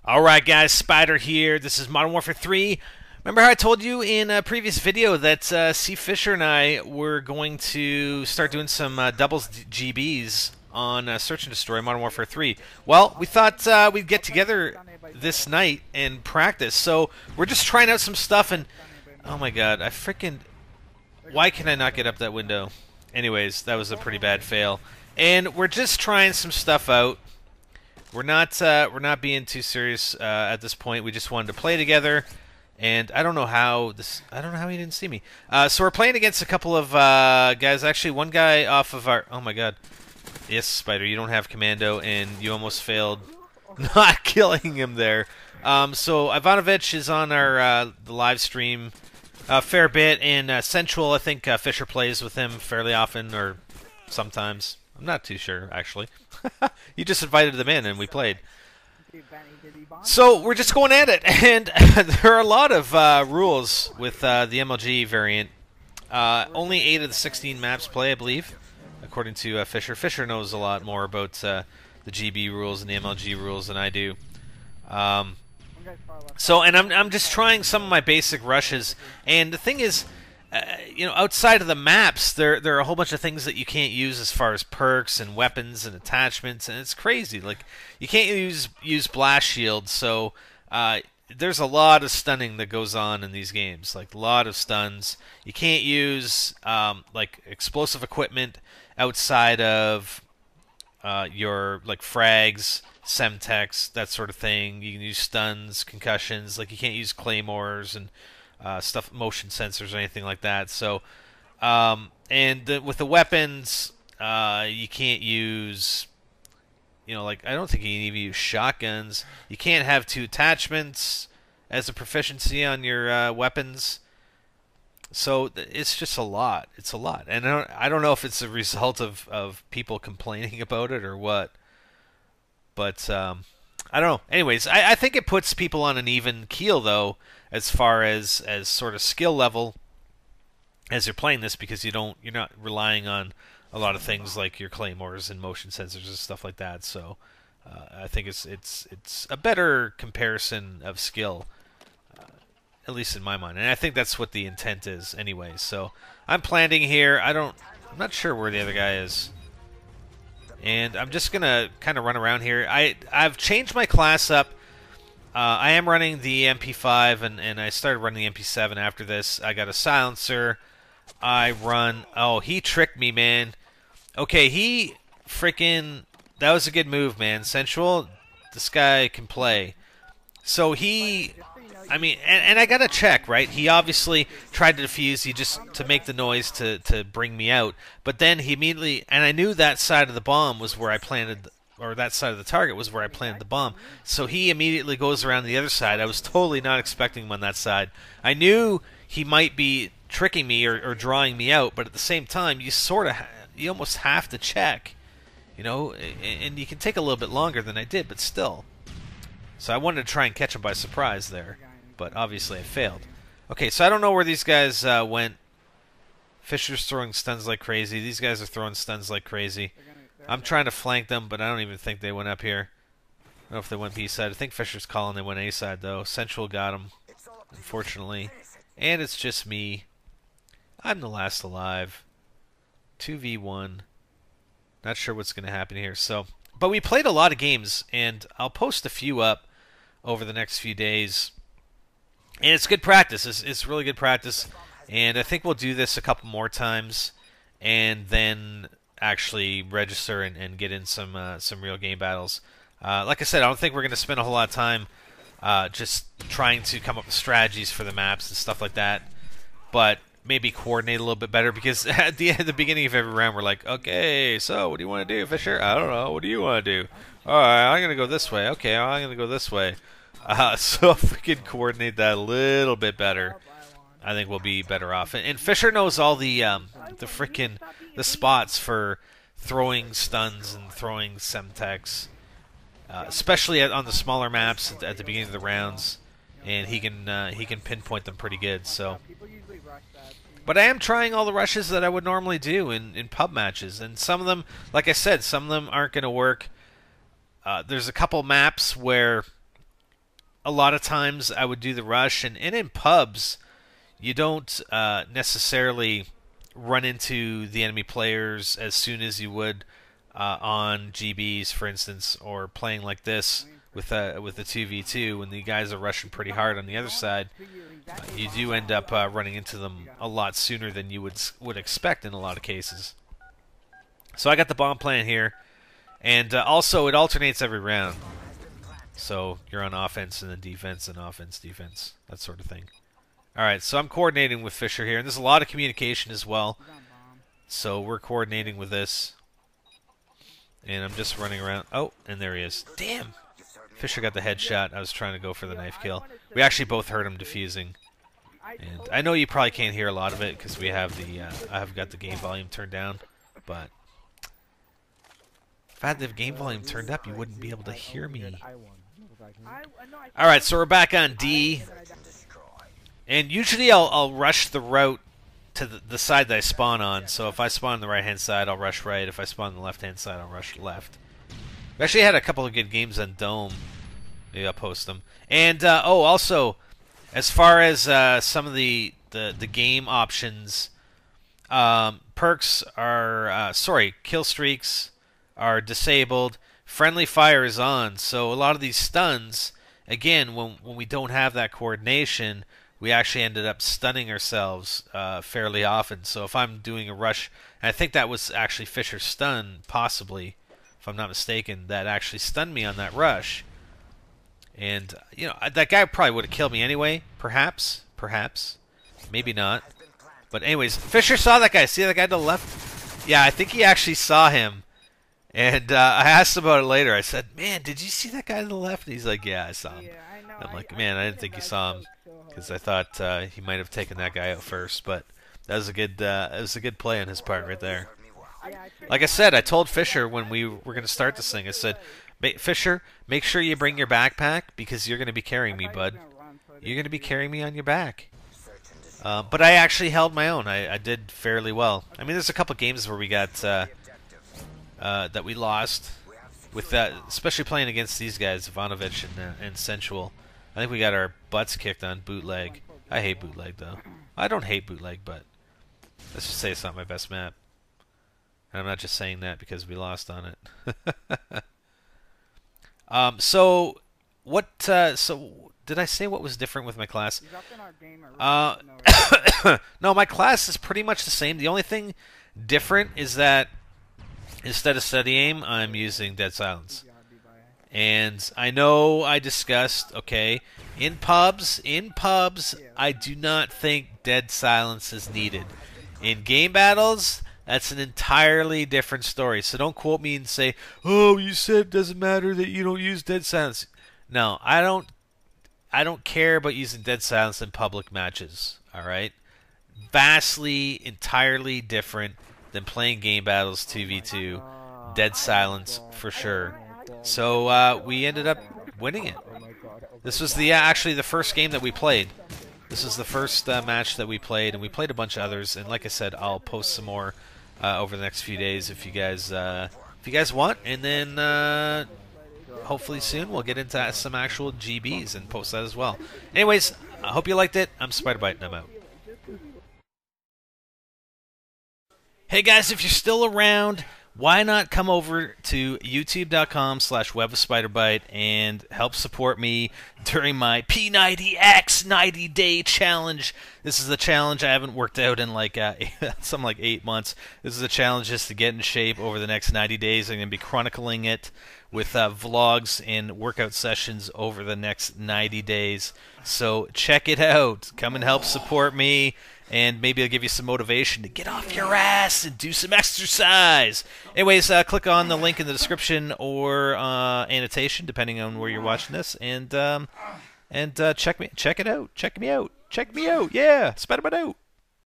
Alright guys, Spider here. This is Modern Warfare 3. Remember how I told you in a previous video that C. Fisher and I were going to start doing some doubles GBs on Search and Destroy Modern Warfare 3? Well, we thought we'd get together this night and practice. So we're just trying out some stuff and... Oh my god, I freaking... Why can I not get up that window? Anyways, that was a pretty bad fail. And we're just trying some stuff out. We're not being too serious at this point. We just wanted to play together, and I don't know how he didn't see me. So we're playing against a couple of guys. Actually, one guy off of our. Oh my god! Yes, Spider, you don't have commando, and you almost failed not killing him there. So Ivanovich is on our the live stream a fair bit, and Central. I think Fisher plays with him fairly often, or sometimes. I'm not too sure, actually. You just invited them in, and we played. So we're just going at it, and there are a lot of rules with the MLG variant. Only 8 of the 16 maps play, I believe, according to Fisher. Fisher knows a lot more about the GB rules and the MLG rules than I do. And I'm just trying some of my basic rushes, and the thing is, you know, outside of the maps, there are a whole bunch of things that you can't use as far as perks and weapons and attachments, and it's crazy. Like, you can't use blast shields, so there's a lot of stunning that goes on in these games. Like, a lot of stuns. You can't use like explosive equipment outside of your like frags, semtex, that sort of thing. You can use stuns, concussions. Like, you can't use claymores and stuff, motion sensors or anything like that. So, with the weapons, you can't use, you know, like, I don't think you can even use shotguns. You can't have 2 attachments as a proficiency on your weapons. So it's just a lot. It's a lot, and I don't know if it's a result of people complaining about it or what. But I don't know. Anyways, I think it puts people on an even keel, though, as far as sort of skill level as you're playing this, because you're not relying on a lot of things like your claymores and motion sensors and stuff like that. So I think it's a better comparison of skill, at least in my mind, and I think that's what the intent is anyway. So I'm planting here. I'm not sure where the other guy is. And I'm just gonna kind of run around here. I've changed my class up. I am running the MP5, and I started running the MP7 after this. I got a silencer. I run... Oh, he tricked me, man. Okay, he freaking... That was a good move, man. Sensual, this guy can play. So he... I mean, and I gotta check, right? He obviously tried to defuse, to make the noise to bring me out. But then he immediately... And I knew that side of the bomb was where I planted... Or that side of the target was where I planted the bomb. So he immediately goes around the other side. I was totally not expecting him on that side. I knew he might be tricking me or drawing me out, but at the same time, you almost have to check, you know, and you can take a little bit longer than I did, but still. So I wanted to try and catch him by surprise there, but obviously I failed. Okay, so I don't know where these guys went. Fisher's throwing stuns like crazy. These guys are throwing stuns like crazy. I'm trying to flank them, but I don't even think they went up here. I don't know if they went B side. I think Fisher's calling they went A side, though. Central got him, unfortunately. And it's just me. I'm the last alive. 2v1. Not sure what's going to happen here. But we played a lot of games, and I'll post a few up over the next few days. And it's good practice. It's really good practice. And I think we'll do this a couple more times, and then actually register and get in some real game battles. Like I said, I don't think we're going to spend a whole lot of time just trying to come up with strategies for the maps and stuff like that, but maybe coordinate a little bit better, because at the beginning of every round we're like, okay, so what do you want to do, Fisher? I don't know. What do you want to do? Alright, I'm going to go this way. Okay, I'm going to go this way. So if we can coordinate that a little bit better, I think we'll be better off. And Fisher knows all the spots for throwing stuns and throwing semtex, especially on the smaller maps at the beginning of the rounds, and he can pinpoint them pretty good. So, but I am trying all the rushes that I would normally do in pub matches, and some of them, like I said, some of them aren't going to work. There's a couple maps where a lot of times I would do the rush, and in pubs, you don't necessarily run into the enemy players as soon as you would on GBs, for instance, or playing like this with a 2v2 when the guys are rushing pretty hard on the other side. You do end up running into them a lot sooner than you would expect in a lot of cases. So I got the bomb plant here, and also it alternates every round. So you're on offense and then defense and offense, defense, that sort of thing. Alright, so I'm coordinating with Fisher here, and there's a lot of communication as well. So we're coordinating with this. And I'm just running around. Oh, and there he is. Damn! Fisher got the headshot. I was trying to go for the knife kill. We actually both heard him defusing. And I know you probably can't hear a lot of it because we have the I have got the game volume turned down, but if I had the game volume turned up, you wouldn't be able to hear me. Alright, so we're back on D. And usually I'll rush the route to the side that I spawn on. So if I spawn on the right-hand side, I'll rush right. If I spawn on the left-hand side, I'll rush left. We actually had a couple of good games on Dome. Maybe I'll post them. And, oh, also, as far as some of the game options, perks are, kill streaks are disabled. Friendly fire is on. So a lot of these stuns, again, when we don't have that coordination, we actually ended up stunning ourselves fairly often. So if I'm doing a rush, and I think that was actually Fisher's stun, possibly, if I'm not mistaken, that actually stunned me on that rush. And, you know, that guy probably would have killed me anyway. Perhaps. Maybe not. But anyways, Fisher saw that guy. See that guy to the left? Yeah, I think he actually saw him. And I asked him about it later. I said, man, did you see that guy to the left? And he's like, yeah, I saw him. I'm like, man, I didn't think you saw him. Because I thought he might have taken that guy out first. But that was a good play on his part right there. Like I said, I told Fisher when we were going to start this thing, I said, Fisher, make sure you bring your backpack because you're going to be carrying me, bud. You're going to be carrying me on your back. But I actually held my own. I did fairly well. I mean, there's a couple games where we got that we lost, with that, especially playing against these guys, Ivanovich and Sensual. I think we got our butts kicked on bootleg. I hate bootleg though. I don't hate bootleg, but let's just say it's not my best map. And I'm not just saying that because we lost on it. So what? So did I say what was different with my class? No, my class is pretty much the same. The only thing different is that instead of steady aim, I'm using dead silence. And I know I discussed, okay, in pubs, I do not think dead silence is needed. In game battles, that's an entirely different story. So don't quote me and say, oh, you said it doesn't matter that you don't use dead silence. No, I don't care about using dead silence in public matches, alright? Vastly, entirely different than playing game battles 2v2. Dead silence, for sure. So we ended up winning it. This was actually the first game that we played. This is the first match that we played, and we played a bunch of others. And like I said, I'll post some more over the next few days if you guys want. And then hopefully soon we'll get into some actual GBs and post that as well. Anyways, I hope you liked it. I'm Spiderbite, and I'm out. Hey guys, if you're still around, why not come over to youtube.com/webofspiderbite and help support me during my P90X 90-day challenge. This is a challenge I haven't worked out in like something like 8 months. This is a challenge just to get in shape over the next 90 days. I'm going to be chronicling it with vlogs and workout sessions over the next 90 days. So check it out. Come and help support me. And maybe I'll give you some motivation to get off your ass and do some exercise. Anyways, click on the link in the description or annotation, depending on where you're watching this, and check it out. Check me out. Yeah, Spider-Man out.